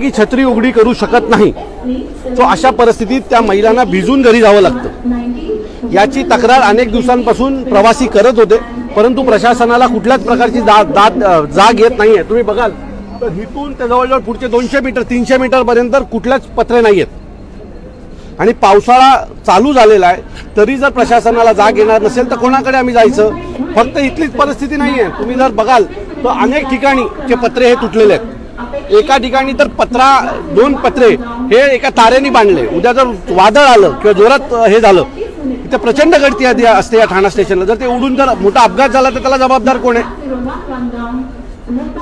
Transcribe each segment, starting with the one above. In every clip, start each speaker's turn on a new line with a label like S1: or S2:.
S1: की छत्री उघडी करू शकत नाही, सो अशा परिस्थितीत त्या महिलांना भिजून घरी जावं लागतं। याची तक्रार अनेक दिवसांपासून प्रवासी करत होते, परंतु प्रशासनाला कुठल्याच प्रकारची जाग येत नाहीये। तुम्ही बघाल तर इथून ते जवळजवळ पुढचे 200 मीटर 300 मीटर पर्यंत कुठल्याच पत्रे नाही आहेत आणि पावसाळा चालू झालेला आहे, तरी जर प्रशासनाला जाग येणार नसेल तर कोणाकडे आम्ही जायचं? फक्त इथलीच परिस्थिती नाही आहे, तुम्ही जर बघाल तर अनेक ठिकाणी जे पत्रे हे तुटलेले आहेत। एका ठिकाणी तर 2 पत्रे हे एका तारेने बांधले, उद्या जर वादळ आलं किंवा जोरात हे झालं तर प्रचंड गर्दी असते या ठाणा स्टेशनला, जर ते उडून जर मोठा अपघात झाला तर त्याला जबाबदार कोण आहे?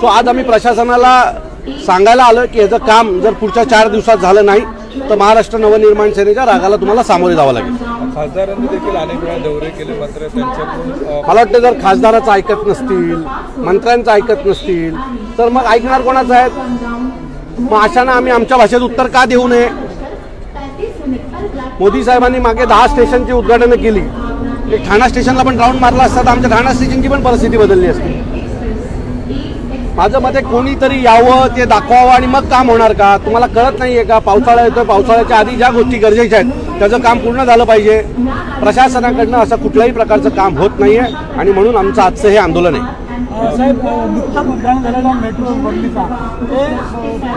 S1: सो आज आम्ही प्रशासनाला सांगायला आलो की याचं काम जर पुढच्या 4 दिवसात झालं नाही तर महाराष्ट्र नवनिर्माण सेनेच्या रागाला तुम्हाला सामोरे जावं लागेल।
S2: खासदारांनी देखील अनेक वेळा दौरे केले, मात्र त्यांच्याकडून
S1: मला वाटतं जर खासदाराचं ऐकत नसतील, मंत्र्यांचं ऐकत नसतील तर मग ऐकणार कोणाचं आहे? मग अशानं आम्ही आमच्या भाषेत उत्तर का देऊ नये? मोदी साहेबांनी मागे 10 स्टेशनची उद्घाटनं केली, एक ठाणा स्टेशनला पण राऊंड मारला असता तर आमच्या ठाणा स्टेशनची पण परिस्थिती बदलली असती। माझं मत आहे कोणीतरी यावं, ते दाखवावं आणि मग काम होणार का? तुम्हाला कळत नाहीये का? पावसाळा येतोय, पावसाळ्याच्या आधी ज्या गोष्टी गरजेच्या आहेत त्याचं काम पूर्ण झालं पाहिजे। प्रशासनाकडनं असं कुठल्याही प्रकारचं काम होत नाहीये आणि म्हणून आमचं आजचं हे आंदोलन आहे।
S3: साहेब, नुकताच उद्घाटन झालेला मेट्रो बदलीचा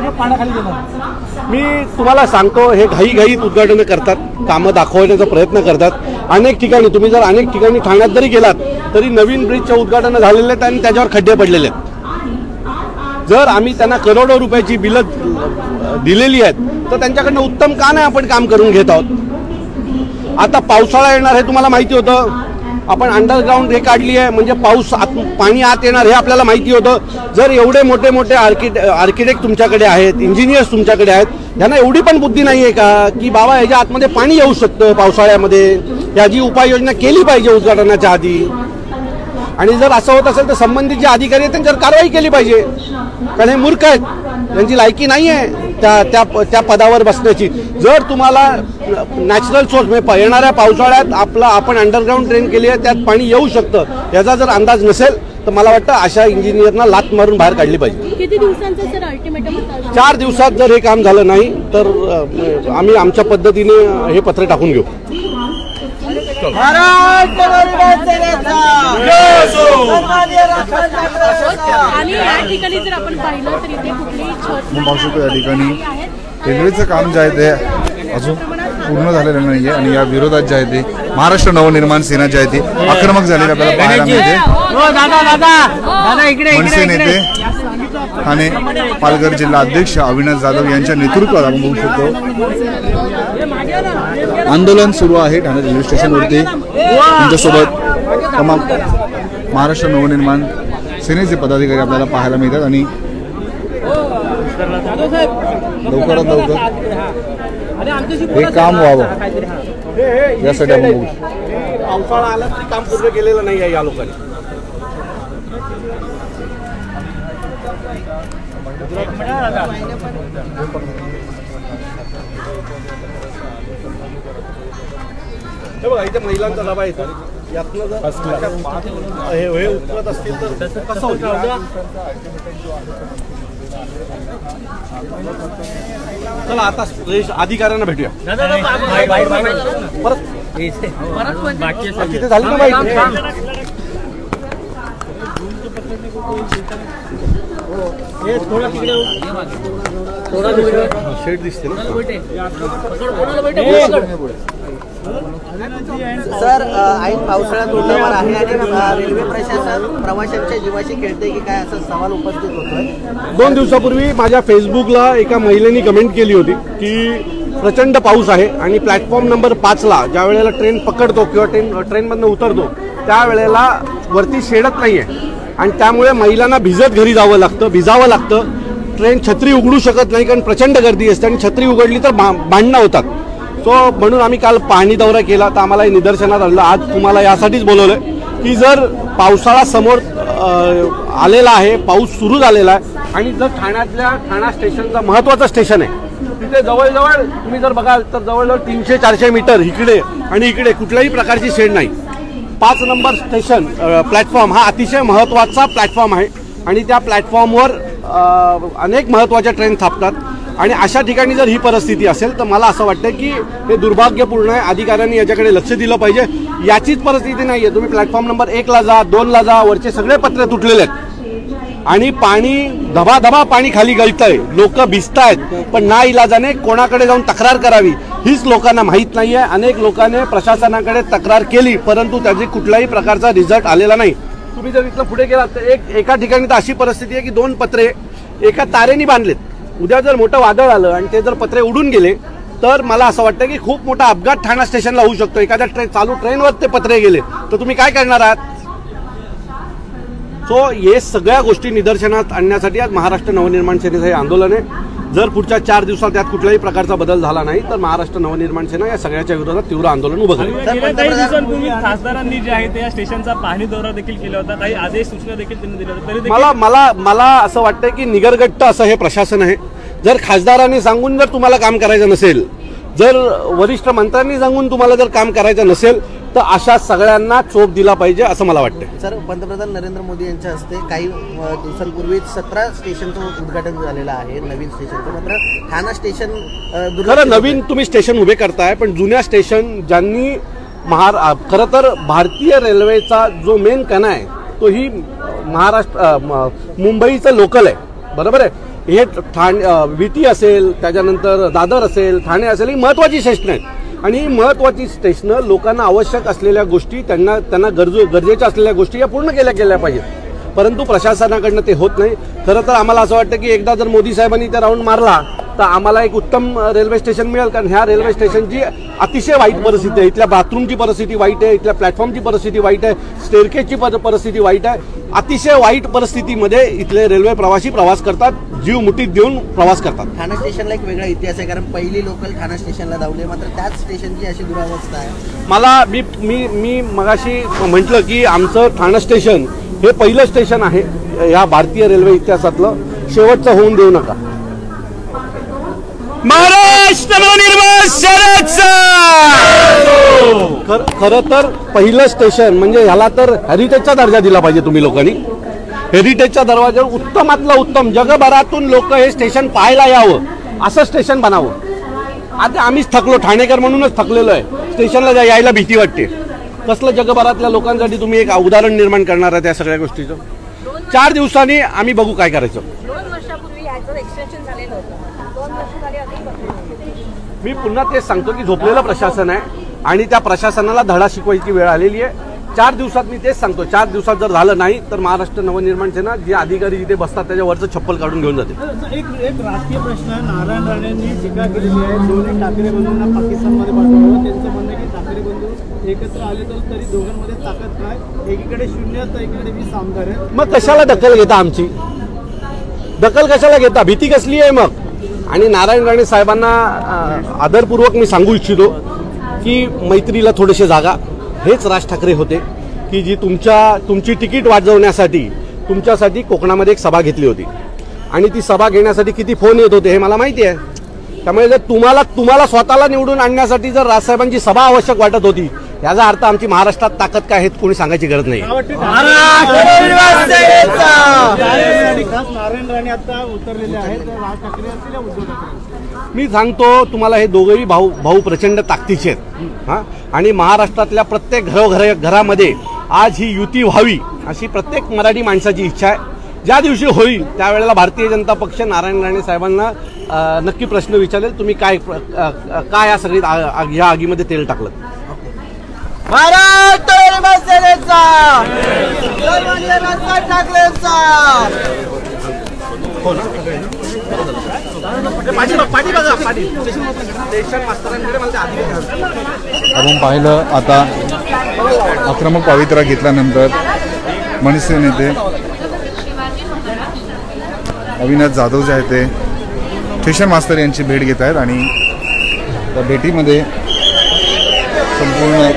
S3: ते पाण्याखाली गेलं।
S1: मी तुम्हाला सांगतो, हे घाईघाईत उद्घाटनं करतात, कामं दाखवण्याचा प्रयत्न करतात। अनेक ठिकाणी तुम्ही जर अनेक ठिकाणी ठाण्यात जरी गेलात तरी नवीन ब्रिजचे उद्घाटनं झालेले आहेत आणि त्याच्यावर खड्डे पडलेले आहेत। जर आम्ही त्यांना करोडो रुपयाची बिलं दिलेली आहेत तर त्यांच्याकडनं उत्तम का नाही आपण काम करून घेत आहोत? आता पावसाळा येणार हे तुम्हाला माहिती होतं, आपण अंडरग्राऊंड हे काढली आहे म्हणजे पाणी आत येणार हे आपल्याला माहिती होतं। जर एवढे मोठे मोठे आर्किटेक्ट तुमच्याकडे आहेत, इंजिनियर्स तुमच्याकडे आहेत, यांना एवढी पण बुद्धी नाही आहे का की बाबा याच्या आतमध्ये पाणी येऊ शकतं पावसाळ्यामध्ये, याची उपाययोजना केली पाहिजे उद्घाटनाच्या आधी? आणि जर असं होत असेल तर संबंधित जे अधिकारी आहेत त्यांच्यावर कारवाई केली पाहिजे, कारण हे मूर्ख आहेत, त्यांची लायकी नाही आहे त्या पदावर बसण्याची। जर तुम्हाला नॅचरल सोर्स म्हणजे येणाऱ्या पावसाळ्यात आपण अंडरग्राऊंड ट्रेन केली आहे, त्यात पाणी येऊ शकतं, याचा जर अंदाज नसेल तर मला वाटतं अशा इंजिनियरना लात मारून बाहेर काढली पाहिजे।
S4: किती दिवसांचं सर अल्टिमेटम?
S1: 4 दिवसात जर हे काम झालं नाही तर आम्ही आमच्या पद्धतीने हे पत्र टाकून घेऊ।
S4: आणि या ठिकाणी जर आपण पाहिलं तर इथे कुठलीही छत
S2: या ठिकाणी रेल्वेचं काम जे आहे ते अजून पूर्ण झालेलं नाही आहे आणि या विरोधात जे आहे ते महाराष्ट्र नवनिर्माण सेना जे आहे ते आक्रमक झालेली आपल्याला पाहायला मिळते। मनसे नेते ठाणे पालघर जिल्हा अध्यक्ष अविनाश जाधव यांच्या नेतृत्वात आपण बघू शकतो आंदोलन सुरू आहे ठाणे रेल्वे स्टेशनवरती। त्यांच्यासोबत तमाम महाराष्ट्र नवनिर्माण सेनेचे पदाधिकारी आपल्याला पाहायला मिळतात आणि लवकरात लवकर हे काम व्हावं यासाठी आपण बघू।
S1: पावसाळा आला तरी काम पूर्ण केलेलं नाही आहे या लोकांनी। हे बघा इथे महिलांचा डबा येतो, यातनं जर हे उतरत असतील तर कसं होतं? चला आता अधिकाऱ्यांना भेटूया। परत तिथे झाली ना माहिती शेड दिसते ना
S5: सर। ऐन पावसाळ्यात उठल्यावर आहे आणि रेल्वे प्रशासन प्रवाशांच्या जीवाशी खेळते की काय असा सवाल उपस्थित होतोय।
S1: 2 दिवसापूर्वी माझ्या फेसबुकला एका महिलेने कमेंट केली होती की प्रचंड पाऊस आहे आणि प्लॅटफॉर्म नंबर 5ला ज्या वेळेला ट्रेन पकडतो किंवा ट्रेनमधनं उतरतो त्यावेळेला वरती शेडत नाही आहे आणि त्यामुळे महिलांना भिजावं लागतं। ट्रेन छत्री उघडू शकत नाही कारण प्रचंड गर्दी असते आणि छत्री उघडली तर भांडणं होतात। सो म्हणून आम्ही काल पाहणी दौरा केला तर आम्हाला निदर्शनात आलं। आज तुम्हाला यासाठीच बोलवलं की जर पावसाळा समोर आलेला आहे, पाऊस सुरू झालेला आहे आणि जर ठाणा स्टेशनचं महत्त्वाचं स्टेशन आहे, तिथे जवळजवळ तुम्ही जर बघाल तर जवळजवळ 300-400 मीटर इकडे आणि इकडे कुठल्याही प्रकारची शेड नाही। 5 नंबर स्टेशन प्लॅटफॉर्म हा अतिशय महत्त्वाचा प्लॅटफॉर्म आहे आणि त्या प्लॅटफॉर्मवर अनेक महत्त्वाच्या ट्रेन थांबतात आणि अशा ठिकाणी जर ही परिस्थिती असेल तर मला असं वाटतं की हे दुर्भाग्यपूर्ण आहे. अधिकाऱ्यांनी याच्याकडे लक्ष दिलं पाहिजे. याचीच परिस्थिती नाही आहे. तुम्ही प्लॅटफॉर्म नंबर 1ला जा, 2ला जा, वरचे सगळे पत्रे तुटलेले आहेत आणि पाणी धबाधबा पाणी खाली गळतंय, लोक भिजतायत, पण ना इलाजाने कोणाकडे जाऊन तक्रार करावी हीच लोकांना माहीत नाही आहे. अनेक लोकांनी प्रशासनाकडे तक्रार केली परंतु त्याची कुठल्याही प्रकारचा रिझल्ट आलेला नाही. तुम्ही जर इथलं पुढे गेलात तर एका ठिकाणी तर अशी परिस्थिती आहे की 2 पत्रे एका तारेने बांधलेत. उद्या जर मोठं वादळ आलं आणि ते जर पत्रे उडून गेले तर मला असं वाटतं की खूप मोठा अपघात ठाणा स्टेशनला होऊ शकतो. एखाद्या चालू ट्रेनवर ते पत्रे गेले तर तुम्ही काय करणार आहात? सो हे सगळ्या गोष्टी निदर्शनात आणण्यासाठी आज महाराष्ट्र नवनिर्माण सेनेचं हे आंदोलन आहे. जर पुढच्या 4 दिवसात त्यात कुठल्याही प्रकारचा बदल झाला नाही तर महाराष्ट्र नवनिर्माण सेना या सगळ्याच्या विरोधात तीव्र आंदोलन उभं करेल.
S6: गेल्या काही दिवसांपूर्वी खासदारांनी जे आहे त्या स्टेशनचा पाहणी दौरा देखील केला होता, काही आदेश सूचना देखील त्यांनी दिल्या होत्या, तरी देखील
S1: मला असं वाटतं की निगरगट्ट असं हे प्रशासन आहे. जर खासदारांनी सांगून जर तुम्हाला काम करायचं नसेल, जर वरिष्ठ मंत्र्यांनी सांगून तुम्हाला जर काम करायचं नसेल तर अशा सगळ्यांना चोप दिला पाहिजे असं मला वाटतं.
S5: सर, पंतप्रधान नरेंद्र मोदी यांच्या हस्ते काही दिवसांपूर्वी 17 स्टेशनचं उद्घाटन झालेलं आहे, नवीन स्टेशनचं. मात्र ठाणा स्टेशन
S1: खरं नवीन तुम्ही स्टेशन उभे करताय, पण जुन्या स्टेशन ज्यांनी खरं तर भारतीय रेल्वेचा जो मेन कणा आहे तो ही मुंबईचं लोकल आहे, बरोबर आहे. हे विटी असेल, त्याच्यानंतर दादर असेल, ठाणे असेल, ही महत्त्वाची स्टेशन आहेत आणि ही महत्त्वाची स्टेशनं लोकांना आवश्यक असलेल्या गोष्टी, त्यांना गरजेच्या असलेल्या गोष्टी या पूर्ण केल्या पाहिजेत. परंतु प्रशासनाकडनं ते होत नाही. खरं तर आम्हाला असं वाटतं की एकदा जर मोदी साहेबांनी त्या राऊंड मारला तर आम्हाला एक उत्तम रेल्वे स्टेशन मिळेल. कारण ह्या रेल्वे स्टेशनची अतिशय वाईट परिस्थिती आहे. इथल्या बाथरूमची परिस्थिती वाईट आहे, इथल्या प्लॅटफॉर्मची परिस्थिती वाईट आहे, स्टेअरकेजची परिस्थिती वाईट आहे. अतिशय वाईट परिस्थितीमध्ये इथले रेल्वे प्रवासी प्रवास करतात, जीव मुठीत देऊन प्रवास करतात.
S5: ठाणा स्टेशनला एक वेगळा इतिहास आहे, कारण पहिली लोकल ठाणा स्टेशनला धावली, मात्र त्याच स्टेशनची अशी दुरावस्था आहे.
S1: मला मी मगाशी म्हटलं की आमचं ठाणा स्टेशन हे पहिलं स्टेशन आहे या भारतीय रेल्वे इतिहासातलं, शेवटचं होऊन देऊ नका.
S6: महाराष्ट्र नवनिर्माण सेनेचा
S1: खरं तर पहिलं स्टेशन म्हणजे ह्याला तर हेरिटेजचा दर्जा दिला पाहिजे तुम्ही लोकांनी. हेरिटेजच्या दरवाज्यावर उत्तमातलं उत्तम, जगभरातून लोक हे स्टेशन पाहायला यावं असं स्टेशन बनावं. आता आम्हीच थकलो, ठाणेकर म्हणूनच थकलेलो आहे. स्टेशनला यायला भीती वाटते. कसलं जगभरातल्या लोकांसाठी तुम्ही एक उदाहरण निर्माण करणार आहे त्या सगळ्या गोष्टीचं? 4 दिवसांनी आम्ही बघू काय करायचं.
S4: 2 वर्षापूर्वी याचं एक्सटेन्शन झालेलं होतं. 2 वर्ष झाली अधिक.
S1: मी पुन्हा तेच सांगतो की झोपलेलं प्रशासन आहे आणि त्या प्रशासनाला धडा शिकवायची वेळ आलेली आहे. 4 दिवसात मी तेच सांगतो, 4 दिवसात जर झालं नाही तर महाराष्ट्र नवनिर्माण सेना जे अधिकारी जिथे बसतात त्याच्यावरचं छप्पल काढून घेऊन जाते.
S3: एक राजकीय प्रश्न आहे. नारायण राणेंनी टीका केलेली आहे, दोन्ही ठाकरे बंधूंना पाकिस्तानमध्ये पाठवलं. त्यांचं म्हणणं आहे की ठाकरे बंधू एकत्र आले तर तरी दोघांमध्ये ताकद काय, एकीकडे 0 तर एकीकडे 20 आमदार आहेत.
S1: मग कशाला दखल घेता आमची? दखल कशाला घेता? भीती कसली आहे मग? आणि नारायण राणे साहेबांना आदरपूर्वक मी सांगू इच्छितो की मैत्रीला थोडेसे जागा. हेच राज ठाकरे होते की जी तुमची तिकीट वाजवण्यासाठी तुमच्यासाठी कोकणामध्ये एक सभा घेतली होती आणि ती सभा घेण्यासाठी किती फोन येत होते हे मला माहिती आहे. त्यामुळे जर तुम्हाला स्वतःला निवडून आणण्यासाठी जर राजसाहेबांची सभा आवश्यक वाटत होती, याचा अर्थ आमची महाराष्ट्रात ताकद काय हे कोणी सांगायची गरज नाही.
S3: खास नारायण राणे आता उतरलेले आहेत, राज ठाकरे असतील उद्धव ठाकरे.
S1: मी सांगतो तुम्हाला, हे दोघेही भाऊ प्रचंड ताकदीचे आहेत. हां, आणि महाराष्ट्रातल्या प्रत्येक घरामध्ये आज ही युती व्हावी अशी प्रत्येक मराठी माणसाची इच्छा आहे. ज्या दिवशी होईल त्यावेळेला भारतीय जनता पक्ष नारायण राणे साहेबांना नक्की प्रश्न विचारेल, तुम्ही काय या सगळी या आगीमध्ये तेल टाकलं.
S5: महाराष्ट्र नवनिर्माण सेनेचा राज ठाकरेंचा.
S2: आपण पाहिलं आता आक्रमक पवित्रा घेतल्यानंतर मनसे नेते अविनाश जाधव जे आहेत ते स्टेशन मास्तर यांची भेट घेत आहेत आणि त्या भेटीमध्ये संपूर्ण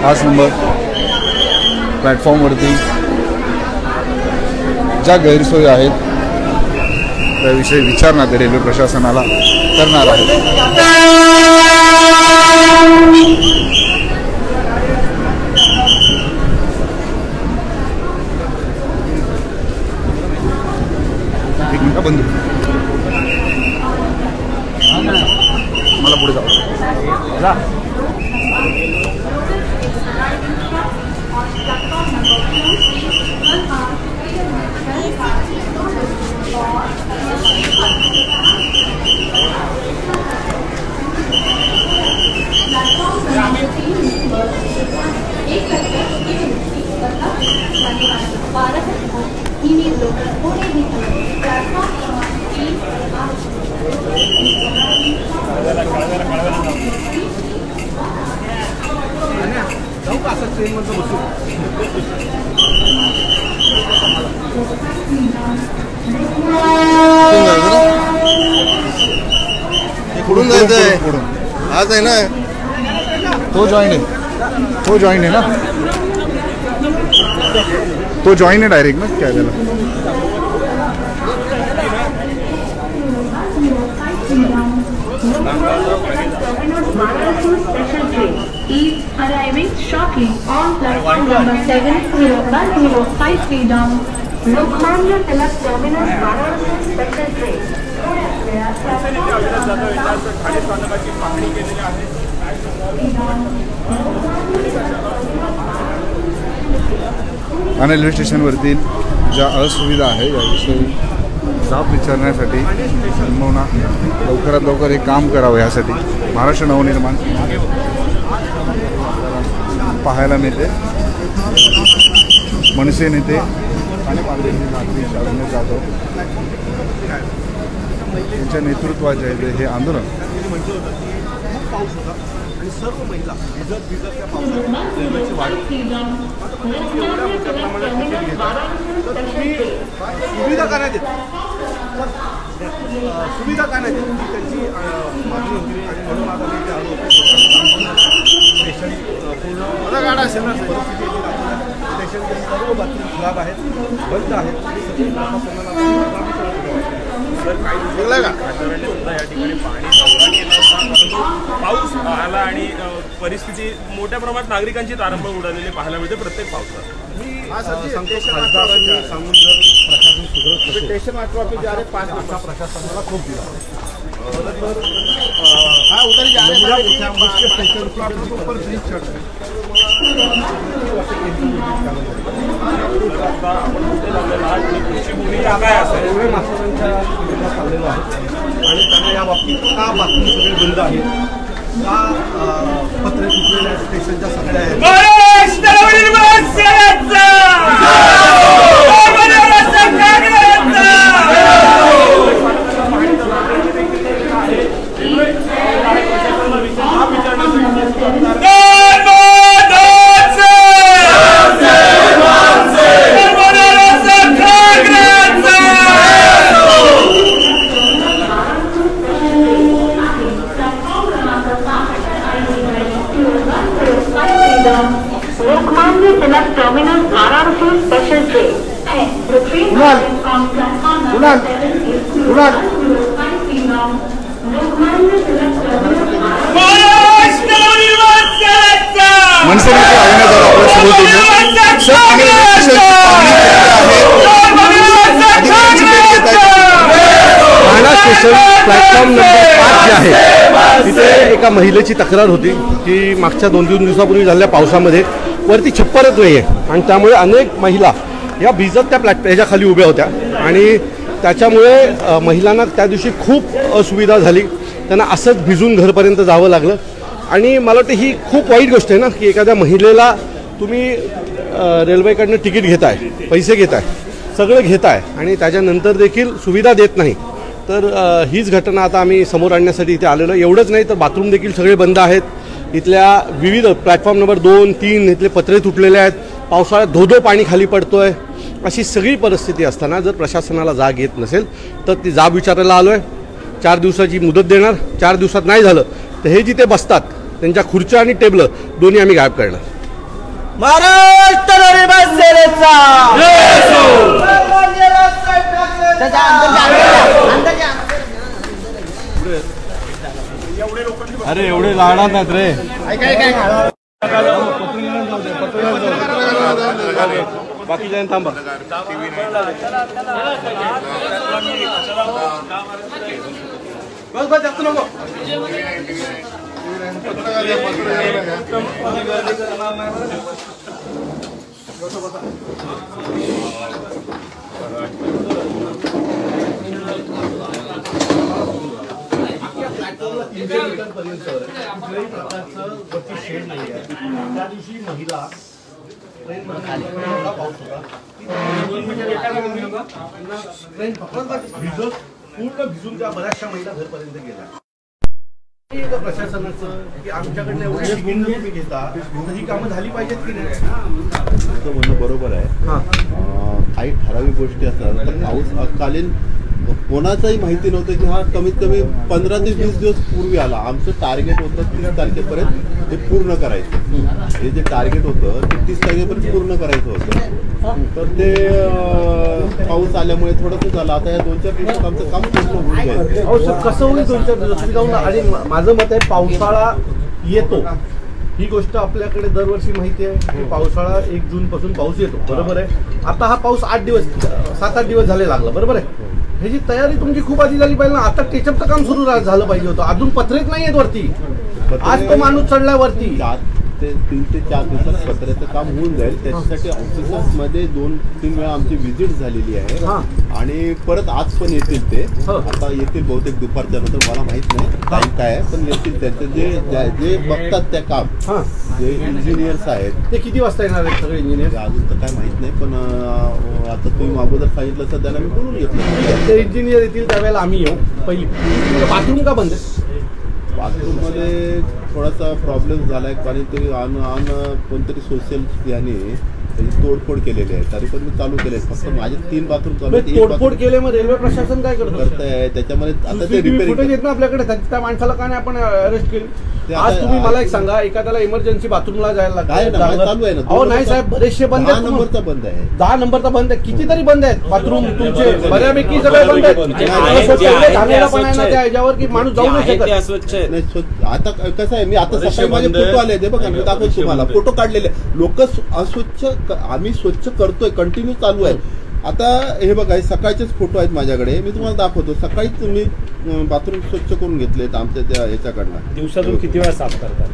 S2: 5 नंबर प्लॅटफॉर्मवरती ज्या गैरसोयी आहेत त्याविषयी विचारणा ते रेल्वे प्रशासनाला करणार आहेत. एक मिनिट बंधू. पुढे जाऊ जा.
S7: कुठून जायचंय
S2: पुढून
S7: आज आहे ना
S2: तो जॉईन आहे ना तो जॉईन आहे डायरेक्ट ना काय त्याला
S8: is arriving shortly on platform number 701053 down. Lokmanya Tilak Terminus Varanasi Special Train.
S2: आणि रेल्वे स्टेशनवरती ज्या असुविधा आहे याविषयी जाब विचारण्यासाठी किंबहुना लवकरात लवकर हे काम करावं यासाठी महाराष्ट्र नवनिर्माण पाहायला मिळते. मनसे नेते आणि नागरिक शाळेने जाधव यांच्या नेतृत्वात जे आहे हे आंदोलन
S1: आणि सर्व महिला भिजत त्या पावसात रेल्वेची वाट एवढ्या मोठ्या प्रमाणात तिकीट घेतात तर तुम्ही सुविधा का नाही देत सुविधा का नाही देत ही त्यांची मागणी होती. आणि म्हणून आता मी इथे आलो स्टेशन पूर्ण गाडा असेल ना परिस्थिती स्टेशनचे सर्व बाथरूम खराब आहेत बंद आहेत आणि सगळी
S6: सर काही सुद्धा या ठिकाणी पाणी पाऊस आला आणि परिस्थिती मोठ्या प्रमाणात नागरिकांची तारंबळ उडालेली पाहायला मिळते प्रत्येक पावसात.
S1: खासदारांनी सांगून जर प्रशासन सुधारत असेल स्टेशन आठवडा जारे 5 असा प्रशासनाला खूप दिला. एवढे मास्तरांच्या चाललेलं आहे आणि त्यांना या बाबतीत का बातमी सगळे बंद आहेत का पत्रे तुटलेल्या स्टेशनच्या सगळ्या आहेत.
S8: Lokmanya Tilak Terminus Varanasi Special Train. The train on platform number 7 is Lokmanya Tilak Terminus
S2: मनसे नेते आयोजन आपल्यासोबत होते. सर आम्ही
S1: ठाणा स्टेशन प्लॅटफॉर्म नंबर 5 जे आहे तिथे एका महिलेची तक्रार होती की मागच्या 2-3 दिवसापूर्वी झालेल्या पावसामध्ये वरती छप्परच नाही आहे आणि त्यामुळे अनेक महिला या भिजत त्या ह्याच्या खाली उभ्या होत्या आणि त्याच्यामुळे महिलांना त्या दिवशी खूप असुविधा झाली. त्यांना असंच भिजून घरपर्यंत जावं लागलं आणि मला वाटतं ही खूप वाईट गोष्ट आहे ना की एखाद्या महिलेला तुम्ही रेल्वेकडनं तिकीट घेताय, पैसे घेताय, सगळं घेताय आणि त्याच्यानंतर देखील सुविधा देत नाही. तर हीच घटना आता आम्ही समोर आणण्यासाठी इथे आलेलो. एवढंच नाही तर बाथरूम देखील सगळे बंद आहेत. इथल्या विविध प्लॅटफॉर्म नंबर 2-3 इथले पत्रे तुटलेले आहेत. पावसाळ्यात धोधो पाणी खाली पडतोय. अशी सगळी परिस्थिती असताना जर प्रशासनाला जाग येत नसेल तर ती जाब विचारायला आलो आहे. 4 दिवसाची मुदत देणार. 4 दिवसात नाही झालं तर हे जिथे बसतात त्यांच्या खुर्च्या आणि टेबल दोन्ही आम्ही गायब करणार.
S5: महाराष्ट्र नवनिर्माण सेनेचा
S1: अरे एवढे लाडणार नाहीत रे. बाकी जण थांबा. बस बस जास्त नको. कुठल्याही प्रकारचं वरती शेड नाही आहे. त्या दिवशी महिला पाऊस होता पूर्ण भिजून त्या बऱ्याचशा महिला घरपर्यंत गेल्या. प्रशासनाचं की आमच्याकडनं एवढे तिकीट तुम्ही घेता तर ही कामं झाली पाहिजेत की नाही.
S7: तुमचं म्हणणं बरोबर आहे. काही ठराविक गोष्टी असतात तर पाऊस अकालीन कोणाचाही माहिती नव्हतं की हा कमीत कमी 15 ते 20 दिवस पूर्वी आला. आमचं टार्गेट होतं 30 तारखेपर्यंत हे पूर्ण करायचं. हे जे टार्गेट होतं ते 30 तारखेपर्यंत पूर्ण करायचं होतं. तर ते पाऊस आल्यामुळे थोडंसं झालं. आता या 2-4 दिवसात आमचं काम पूर्ण होऊन जाईल.
S1: अहो सर कसं होईल 2-4 दिवस तुम्ही जाऊन. आणि माझं मत आहे पावसाळा येतो ही गोष्ट आपल्याकडे दरवर्षी माहिती आहे की पावसाळा 1 जूनपासून पाऊस येतो. बरोबर आहे. आता हा पाऊस 7-8 दिवस झाले लागला. बरोबर आहे. ह्याची तयारी तुमची खूप आधी झाली पाहिजे ना. आता टेचअपचं काम सुरू झालं पाहिजे होतं. अजून पत्रेच नाही आहेत वरती. आज तो माणूस चढलाय वरती.
S7: 3 ते 4 दिवसात पत्र्याचं काम होऊन जाईल. त्याच्यासाठी ऑफिसमध्ये 2-3 वेळा आमची व्हिजिट झालेली आहे आणि परत आज पण येतील ते. आता येतील बहुतेक दुपारच्या नंतर. मला माहित नाही टाइम काय आहे पण येतील. त्यांचं जे बघतात त्या काम जे इंजिनियर्स आहेत
S1: ते किती वाजता येणार आहेत सगळे इंजिनियर
S7: अजून तर काय माहित नाही. पण आता तुम्ही अगोदर सांगितलं सध्याला मी बोलून घेतलं.
S1: ते इंजिनियर येतील त्यावेळेला आम्ही येऊ. पहिली बाथरूम का बंद आहे.
S7: बाथरूममध्ये थोडासा प्रॉब्लेम झाला आहे. कोणीतरी कोणतरी सोशल याने त्याची तोडफोड केलेली आहे. तरी पण मी चालू केले. फक्त माझे 3 बाथरूम चालू आहेत.
S1: तोडफोड केले मग रेल्वे प्रशासन काय
S7: करताय त्याच्यामध्ये. आता ते
S1: फुटेज येत ना आपल्याकडे. त्या माणसाला का नाही आपण अरेस्ट केली. आज तुम्ही मला एक सांगा एखाद्याला इमर्जन्सी बाथरूमला जायला
S7: चालू आहे ना.
S1: अहो नाही साहेब बरेचसे बंद आहेत.
S7: 10 नंबरचा बंद आहे.
S1: 10 नंबरचा बंद आहे. कितीतरी बंद आहेत बाथरूम तुमचे. बऱ्यापैकी सगळे बंद आहेत. झालेला पण आहे ना त्या ह्याच्यावर की माणूस जाऊ नाही शकत.
S7: आता कसं आहे मी आता सकाळी माझे फोटो आले ते बघा मी दाखवतो तुम्हाला. फोटो काढलेले. लोक अस्वच्छ आम्ही स्वच्छ करतोय. कंटिन्यू चालू आहे. आता हे बघा हे सकाळचेच फोटो आहेत माझ्याकडे. मी तुम्हाला दाखवतो. सकाळीच तुम्ही बाथरूम स्वच्छ करून घेतलेत आमच्या त्या ह्याच्याकडनं.
S6: दिवसातून किती वेळा साफ करतात.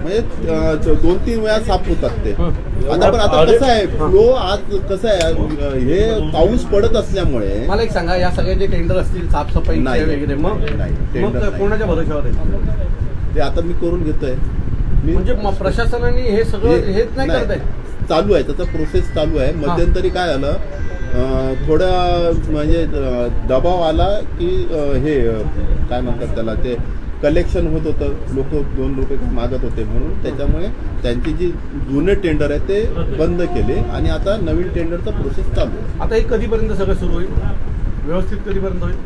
S7: म्हणजे 2-3 वेळा साफ होतात ते. आता पण आता कसं आहे फ्लो आज कसं आहे हे पाऊस पडत असल्यामुळे.
S1: मला एक सांगा या सगळे जे टेंडर असतील साफसफाई वगैरे मग कोणाच्या भरोशावर आहे
S7: ते आता मी करून घेतोय.
S1: म्हणजे प्रशासनाने हे सगळं हेच नाही करत आहे.
S7: चालू आहे त्याचा प्रोसेस चालू आहे. मध्यंतरी काय झालं थोडा म्हणजे दबाव आला की हे काय म्हणतात त्याला ते कलेक्शन होत होतं. लोक 2 रुपये मागत होते म्हणून त्याच्यामुळे त्यांची जी जुने टेंडर आहे ते बंद केले आणि आता नवीन टेंडरचा प्रोसेस चालू आहे.
S1: आता हे कधीपर्यंत सगळं सुरू होईल व्यवस्थित कधीपर्यंत होईल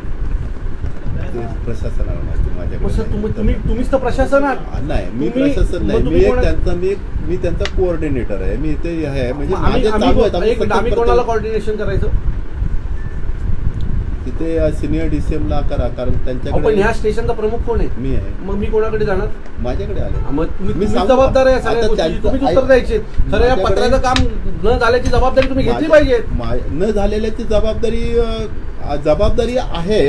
S7: प्रशासनाला माहिती. माझ्याकडे
S1: तुम्हीच तर प्रशासन
S7: नाही. मी प्रशासन नाही. मी त्यांचा कोऑर्डिनेटर आहे. मी इथे आहे म्हणजे
S1: आम्ही कोणाला कोऑर्डिनेशन करायचं
S7: तिथे सिनियर DCM ला करा. कारण त्यांच्याकडे.
S1: पण ह्या स्टेशनचा प्रमुख कोण आहे.
S7: मी आहे.
S1: मग मी कोणाकडे जाणार.
S7: माझ्याकडे आले.
S1: मग तुम्ही जबाबदार आहे सगळ्या गोष्टी. तुम्ही उत्तर द्यायचे. खरं या पत्राचं काम न झाल्याची जबाबदारी तुम्ही घेतली पाहिजे.
S7: न झालेल्याची जबाबदारी आहे.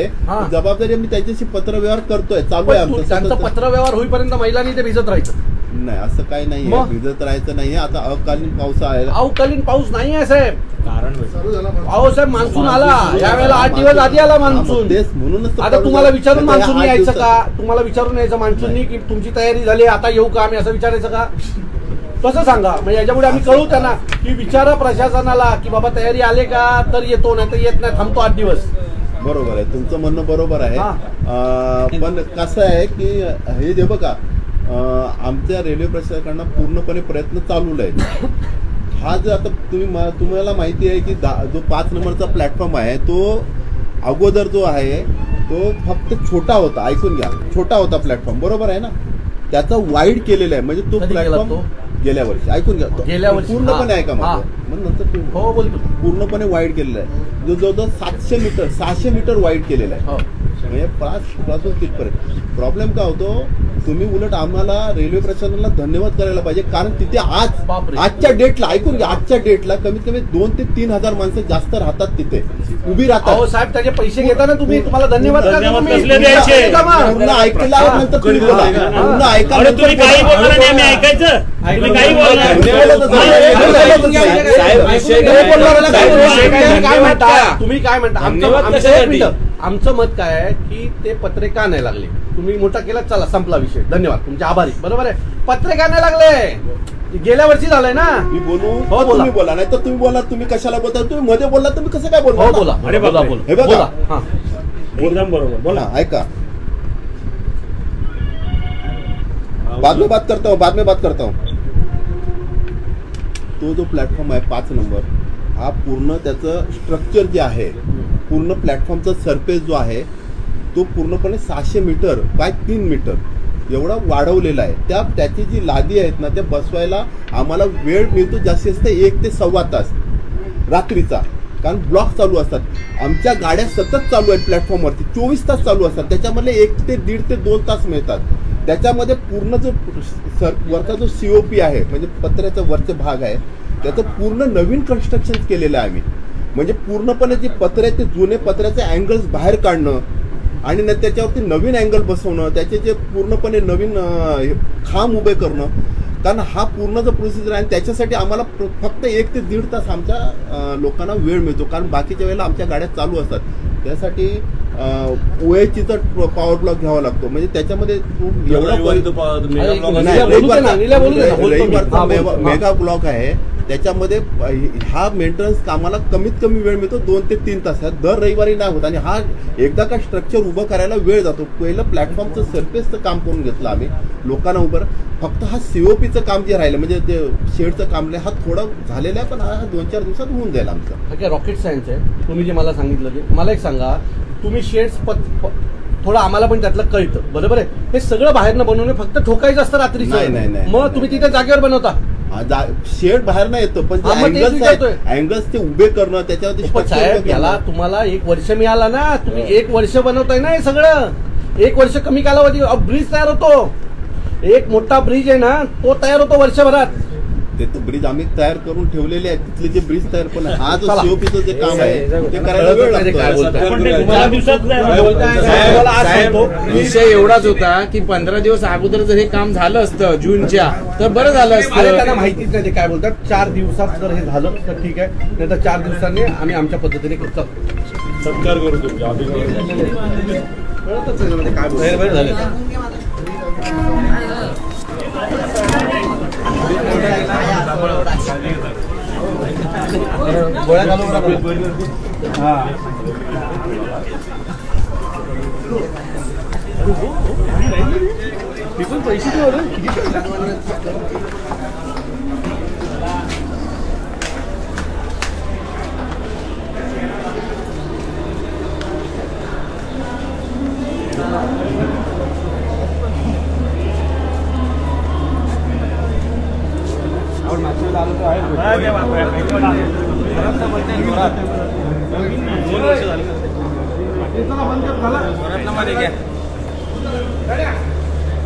S7: जबाबदारी मी त्याच्याशी पत्रव्यवहार करतोय. चालू आहे आमचं.
S1: त्यांचा पत्रव्यवहार होईपर्यंत महिलांनी ते भिजत राहायचं
S7: नाही. असं काही नाही. भिजत राहायचं नाहीये. आता अवकालीन पाऊस आहे.
S1: अवकालीन पाऊस नाही आहे साहेब. अहो साहेब मान्सून आला. यावेळेला 8 दिवस आधी आला मान्सून.
S7: म्हणूनच
S1: आता तुम्हाला विचारून मान्सून यायचं का. तुम्हाला विचारून यायचं मान्सूननी की तुमची तयारी झाली आता येऊ का आम्ही असं विचारायचं का. कसं सांगा. म्हणजे याच्यामुळे आम्ही कळू त्यांना की विचारा प्रशासनाला की बाबा तयारी आले का तर येतो नाही तर येत नाही थांबतो 8 दिवस.
S7: बरोबर आहे तुमचं म्हणणं बरोबर आहे. पण कसं आहे की हे जे बघा आमच्या रेल्वे प्रशासनाकडनं पूर्णपणे प्रयत्न चालू आहेत. हा जो आता तुम्हाला माहिती आहे की जो 5 नंबरचा प्लॅटफॉर्म आहे तो अगोदर जो आहे तो फक्त छोटा होता. ऐकून घ्या. छोटा होता प्लॅटफॉर्म. बरोबर आहे ना. त्याचा वाईड केलेला आहे. म्हणजे तो प्लॅटफॉर्म गेल्या वर्षी. ऐकून घ्या.
S1: गेल्या वर्षी
S7: पूर्णपणे ऐका माझं. मग नंतर
S1: हो बोलतो.
S7: पूर्णपणे वाईड केलेला आहे. जो जवळजवळ 600 मीटर वाईड केलेला आहे. म्हणजे पासून तिथपर्यंत. प्रॉब्लेम काय होतो तुम्ही उलट आम्हाला रेल्वे प्रशासनाला धन्यवाद करायला पाहिजे, कारण तिथे आजच्या डेटला ऐकून घ्या, आजच्या डेटला कमीत कमी 2 ते 3 हजार माणसं जास्त राहतात तिथे, उभी राहतात.
S1: साहेब त्याचे पैसे घेताना तुम्ही, तुम्हाला धन्यवाद
S6: कसले द्यायचे?
S7: पूर्ण ऐकल्यानंतर तुम्ही बोला, पूर्ण ऐका.
S6: तुम्ही काही बोलणार नाही, आम्ही ऐकायचं. तुम्ही काही बोलणार
S1: तुम्ही काय म्हणता? आमचं मत काय आहे की ते पत्रे का नाही लागले, तुम्ही मोठा केला, चला संपला विषय, धन्यवाद, तुमचे आभारी. बरोबर आहे, पत्रे का नाही लागले, गेल्या वर्षी झालंय ना.
S7: मी बोलू,
S1: हो
S7: तुम्ही बोला, नाही तर तुम्ही बोला. तुम्ही कशाला बोलता? तुम्ही मध्ये बोलला, तुम्ही कसं काय बोलता?
S1: हो बोला,
S6: अरे बाबा,
S7: हे बघा,
S6: एकदम बरोबर बोला.
S7: ऐका, बाद में बात करता हूँ. तो जो प्लॅटफॉर्म आहे 5 नंबर, हा पूर्ण त्याचं स्ट्रक्चर जे आहे, पूर्ण प्लॅटफॉर्मचा सरफेस जो आहे तो पूर्णपणे 600 मीटर बाय 3 मीटर एवढा वाढवलेला आहे. त्याची जी लादी आहेत ना, त्या बसवायला आम्हाला वेळ मिळतो जास्तीत जास्त 1 ते सव्वा तास रात्रीचा, कारण ब्लॉक चालू असतात. आमच्या गाड्या सतत चालू आहेत प्लॅटफॉर्मवरती, 24 तास चालू असतात. त्याच्यामधले 1 ते 1.5 ते 2 तास मिळतात. त्याच्यामध्ये पूर्ण जो वरचा जो COP आहे, म्हणजे पत्र्याचा वरचा भाग आहे, त्याचं पूर्ण नवीन कन्स्ट्रक्शन केलेलं आहे आम्ही. म्हणजे पूर्णपणे जे पत्रे ते जुने पत्र्याचे अँगल्स बाहेर काढणं आणि त्याच्यावरती नवीन अँगल बसवणं, त्याचे जे पूर्णपणे नवीन खांब उभे करणं, कारण हा पूर्ण जो प्रोसिजर आहे त्याच्यासाठी आम्हाला फक्त 1 ते 1.5 तास आमच्या लोकांना वेळ मिळतो, कारण बाकीच्या वेळेला आमच्या गाड्या चालू असतात. त्यासाठी OHचा पॉवर ब्लॉक घ्यावा लागतो. म्हणजे त्याच्यामध्ये रविवारचा मेगा ब्लॉक आहे, त्याच्यामध्ये हा मेंटेनन्स कामाला कमीत कमी वेळ मिळतो 2 ते 3 तासात. दर रविवारी नाही होत. आणि हा एकदा का स्ट्रक्चर उभं करायला वेळ जातो. पहिलं प्लॅटफॉर्मचं सरफेसचं काम करून घेतलं आम्ही लोकांना उभं. फक्त हा COPचं काम जे राहिलं, म्हणजे ते शेडचं काम हा थोडं झालेलं आहे, पण हा 2-4 दिवसात होऊन जाईल आमचं.
S1: रॉकेट सायन्स आहे. तुम्ही जे मला सांगितलं ते मला एक सांगा, तुम्ही शेड्स थोडं आम्हाला पण त्यातलं कळतं, बरोबर आहे. हे सगळं बाहेरनं बनवणे फक्त ठोकायचं असतं रात्री.
S7: नाही,
S1: मग तुम्ही तिथे जागेवर बनवता.
S7: शेड बाहेर नाही येतो, पण अँगल्स ते उभे करणं, त्याच्यावरती
S1: साहेब याला तुम्हाला 1 वर्ष मिळाला ना, तुम्ही 1 वर्ष बनवताय ना हे सगळं. 1 वर्ष कमी कालावधी ब्रिज तयार होतो. एक मोठा ब्रिज आहे ना, तो तयार होतो वर्षभरात.
S7: ते तो ब्रिज आम्ही तयार करून ठेवलेले आहेत, तिथले जे ब्रिज तयार, पण हा जो COPचं जे काम आहे ते करायला वेळ लागतो.
S9: विषय एवढाच होता की 15 दिवस अगोदर जर हे काम झालं असतं जूनच्या, तर बरं झालं असतं.
S1: त्यांना माहितीच नाही ते काय बोलतात. 4 दिवसात जर हे झालं तर ठीक आहे, नाही तर 4 दिवसांनी आम्ही आमच्या पद्धतीने करतो.
S6: सत्कार करू तुमच्या
S1: काय झालं. गोळ्या घालून पैसे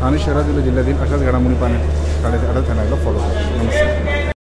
S2: आणि शहरातील जिल्ह्यातील अशाच घडामोडी पाहण्यासाठी फॉलो करा. नमस्कार.